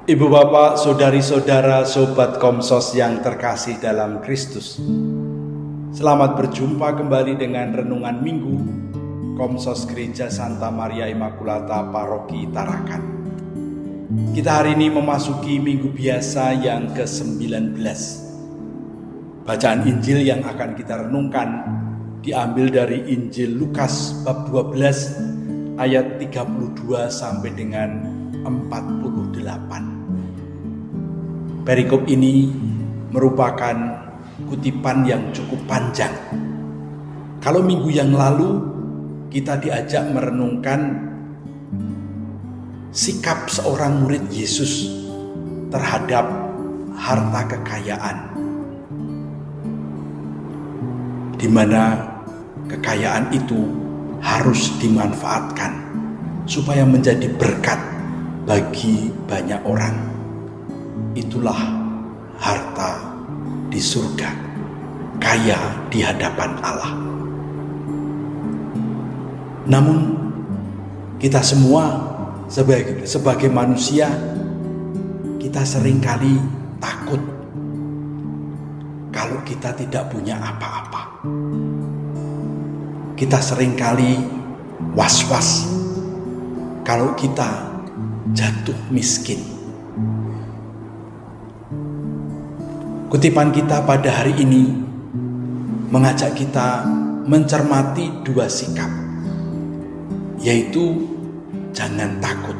Ibu bapak, saudari-saudara, sobat Komsos yang terkasih dalam Kristus. Selamat berjumpa kembali dengan Renungan Minggu Komsos Gereja Santa Maria Immaculata Paroki Tarakan. Kita hari ini memasuki minggu biasa yang ke-19. Bacaan Injil yang akan kita renungkan diambil dari Injil Lukas bab 12 ayat 32 sampai dengan 48. Perikop ini merupakan kutipan yang cukup panjang. Kalau minggu yang lalu kita diajak merenungkan sikap seorang murid Yesus terhadap harta kekayaan, di mana kekayaan itu harus dimanfaatkan supaya menjadi berkat bagi banyak orang. Itulah harta di surga, kaya di hadapan Allah. Namun kita semua sebagai manusia, kita seringkali takut kalau kita tidak punya apa-apa. Kita seringkali was-was kalau kita jatuh miskin. Kutipan kita pada hari ini mengajak kita mencermati dua sikap, yaitu jangan takut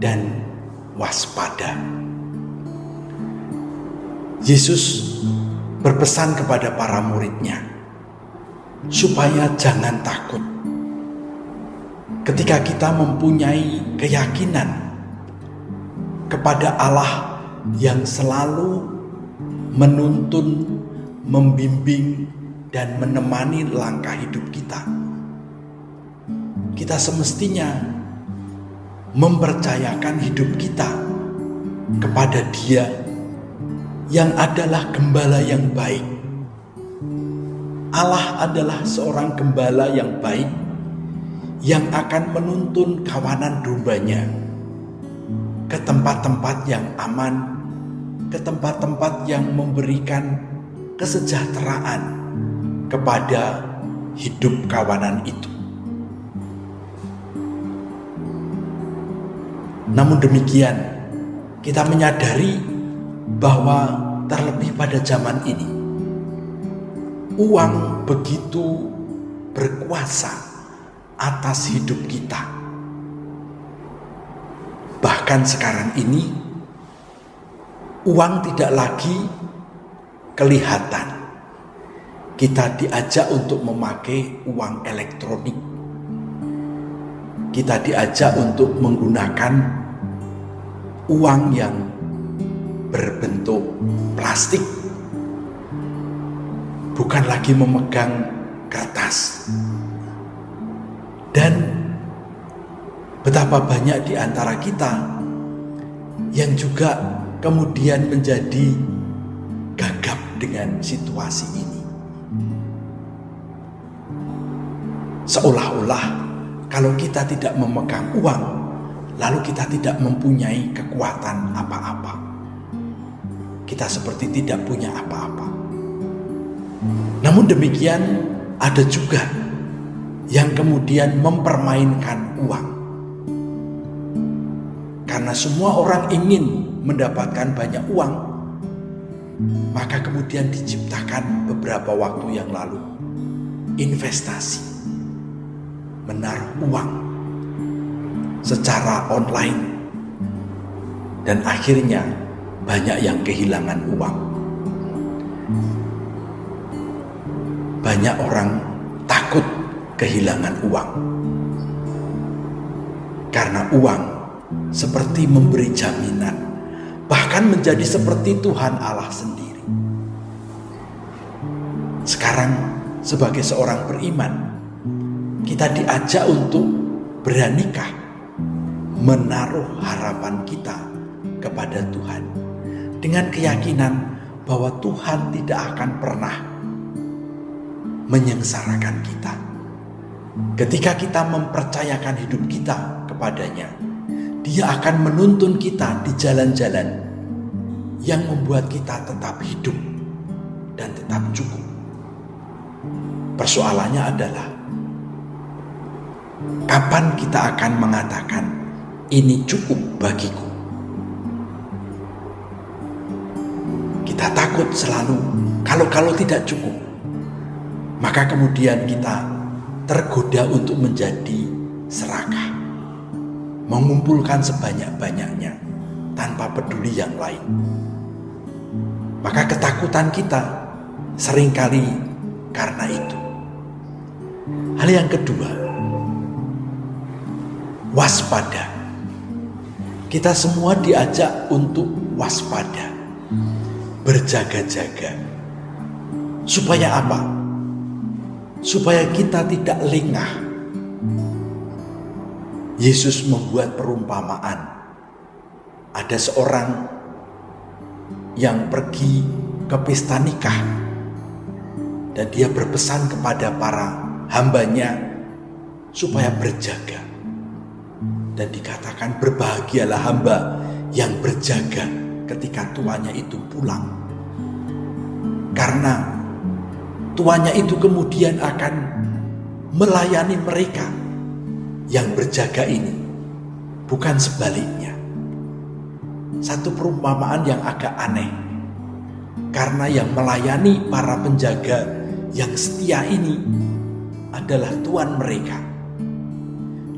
dan waspada. Yesus berpesan kepada para muridnya supaya jangan takut. Ketika kita mempunyai keyakinan kepada Allah yang selalu menuntun, membimbing, dan menemani langkah hidup kita, kita semestinya mempercayakan hidup kita kepada Dia yang adalah gembala yang baik. Allah adalah seorang gembala yang baik yang akan menuntun kawanan dombanya ke tempat-tempat yang aman, ke tempat-tempat yang memberikan kesejahteraan kepada hidup kawanan itu. Namun demikian, kita menyadari bahwa terlebih pada zaman ini, uang begitu berkuasa atas hidup kita. Bahkan sekarang ini, uang tidak lagi kelihatan. Kita diajak untuk memakai uang elektronik. Kita diajak untuk menggunakan uang yang berbentuk plastik. Bukan lagi memegang kertas. Dan betapa banyak di antara kita yang juga kemudian menjadi gagap dengan situasi ini. Seolah-olah kalau kita tidak memegang uang, lalu kita tidak mempunyai kekuatan apa-apa. Kita seperti tidak punya apa-apa. Namun demikian, ada juga yang kemudian mempermainkan uang. Karena semua orang ingin mendapatkan banyak uang, maka kemudian diciptakan beberapa waktu yang lalu investasi, menaruh uang secara online, dan akhirnya banyak yang kehilangan uang. Banyak orang takut kehilangan uang karena uang seperti memberi jaminan, bahkan menjadi seperti Tuhan Allah sendiri. Sekarang sebagai seorang beriman, kita diajak untuk beranikah menaruh harapan kita kepada Tuhan dengan keyakinan bahwa Tuhan tidak akan pernah menyengsarakan kita. Ketika kita mempercayakan hidup kita kepadanya, Dia akan menuntun kita di jalan-jalan yang membuat kita tetap hidup dan tetap cukup. Persoalannya adalah, kapan kita akan mengatakan ini cukup bagiku? Kita takut selalu kalau tidak cukup. Maka kemudian kita tergoda untuk menjadi serakah, mengumpulkan sebanyak-banyaknya tanpa peduli yang lain. Maka ketakutan kita seringkali karena itu. Hal yang kedua, waspada. Kita semua diajak untuk waspada, berjaga-jaga. Supaya apa? Supaya kita tidak lengah. Yesus membuat perumpamaan. Ada seorang yang pergi ke pesta nikah dan dia berpesan kepada para hambanya supaya berjaga. Dan dikatakan, berbahagialah hamba yang berjaga ketika tuannya itu pulang. Karena tuannya itu kemudian akan melayani mereka yang berjaga ini, bukan sebaliknya. Satu perumpamaan yang agak aneh, karena yang melayani para penjaga yang setia ini adalah tuan mereka.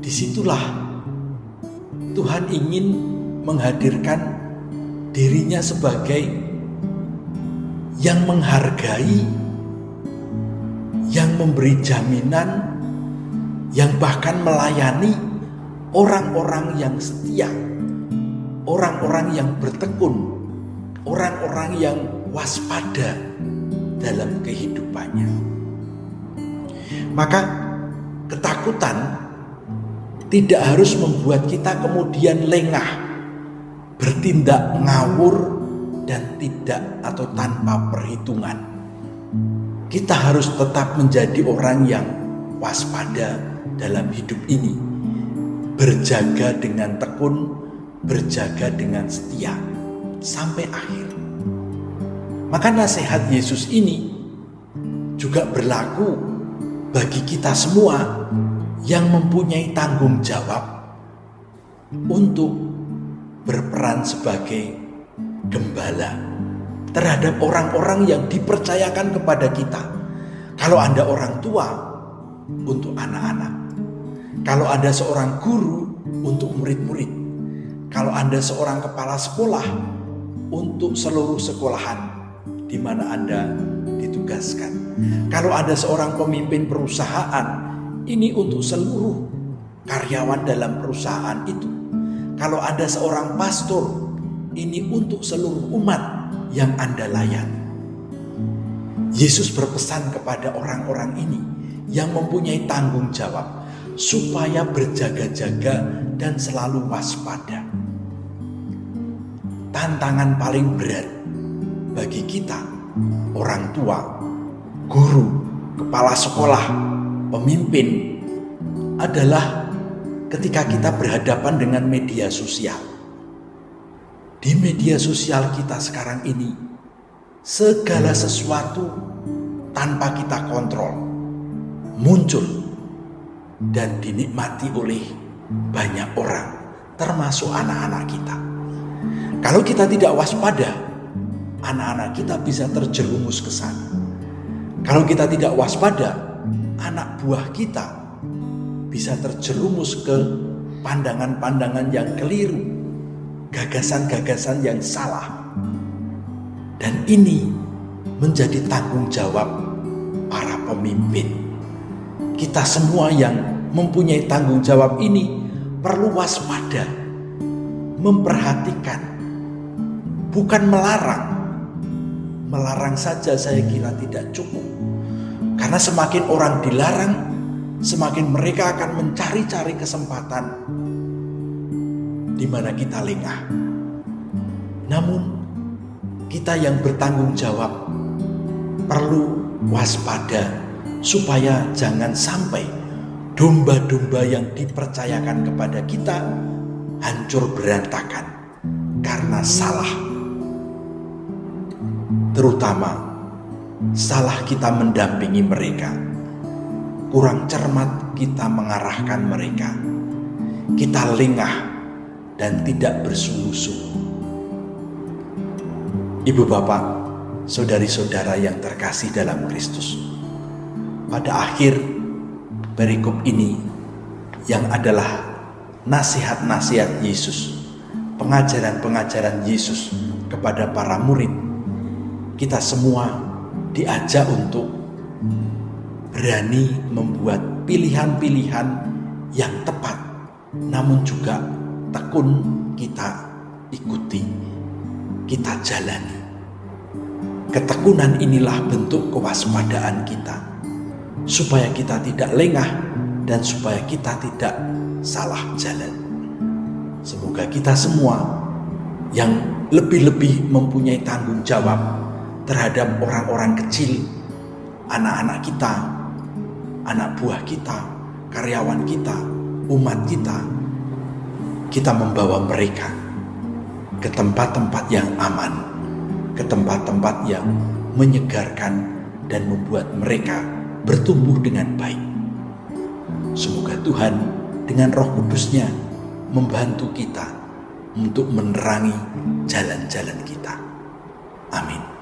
Disitulah Tuhan ingin menghadirkan dirinya sebagai yang menghargai, yang memberi jaminan, yang bahkan melayani orang-orang yang setia, orang-orang yang bertekun, orang-orang yang waspada dalam kehidupannya. Maka ketakutan tidak harus membuat kita kemudian lengah, bertindak ngawur dan tidak atau tanpa perhitungan. Kita harus tetap menjadi orang yang waspada dalam hidup ini, berjaga dengan tekun, berjaga dengan setia sampai akhir. Maka nasihat Yesus ini juga berlaku bagi kita semua yang mempunyai tanggung jawab untuk berperan sebagai gembala terhadap orang-orang yang dipercayakan kepada kita. Kalau Anda orang tua, untuk anak-anak. Kalau Anda seorang guru, untuk murid-murid. Kalau Anda seorang kepala sekolah, untuk seluruh sekolahan di mana Anda ditugaskan. Kalau Anda seorang pemimpin perusahaan, ini untuk seluruh karyawan dalam perusahaan itu. Kalau Anda seorang pastor, ini untuk seluruh umat yang Anda layani. Yesus berpesan kepada orang-orang ini yang mempunyai tanggung jawab supaya berjaga-jaga dan selalu waspada. Tantangan paling berat bagi kita, orang tua, guru, kepala sekolah, pemimpin, adalah ketika kita berhadapan dengan media sosial. Di media sosial kita sekarang ini, segala sesuatu tanpa kita kontrol muncul dan dinikmati oleh banyak orang, termasuk anak-anak kita. Kalau kita tidak waspada, anak-anak kita bisa terjerumus ke sana. Kalau kita tidak waspada, anak buah kita bisa terjerumus ke pandangan-pandangan yang keliru, gagasan-gagasan yang salah. Dan ini menjadi tanggung jawab para pemimpin. Kita semua yang mempunyai tanggung jawab ini perlu waspada, memperhatikan, bukan melarang. Melarang saja saya kira tidak cukup. Karena semakin orang dilarang, semakin mereka akan mencari-cari kesempatan di mana kita lengah. Namun kita yang bertanggung jawab perlu waspada supaya jangan sampai domba-domba yang dipercayakan kepada kita hancur berantakan karena salah. Terutama salah kita mendampingi mereka, kurang cermat kita mengarahkan mereka, kita lengah dan tidak bersungguh-sungguh. Ibu bapak, saudari-saudara yang terkasih dalam Kristus, pada akhir perikop ini yang adalah nasihat-nasihat Yesus, pengajaran-pengajaran Yesus kepada para murid, kita semua diajak untuk berani membuat pilihan-pilihan yang tepat, namun juga tekun kita ikuti, kita jalani. Ketekunan inilah bentuk kewaspadaan kita, supaya kita tidak lengah dan supaya kita tidak salah jalan. Semoga kita semua yang lebih-lebih mempunyai tanggung jawab terhadap orang-orang kecil, anak-anak kita, anak buah kita, karyawan kita, umat kita, kita membawa mereka ke tempat-tempat yang aman, ke tempat-tempat yang menyegarkan dan membuat mereka bertumbuh dengan baik. Semoga Tuhan dengan Roh Kudus-Nya membantu kita untuk menerangi jalan-jalan kita. Amin.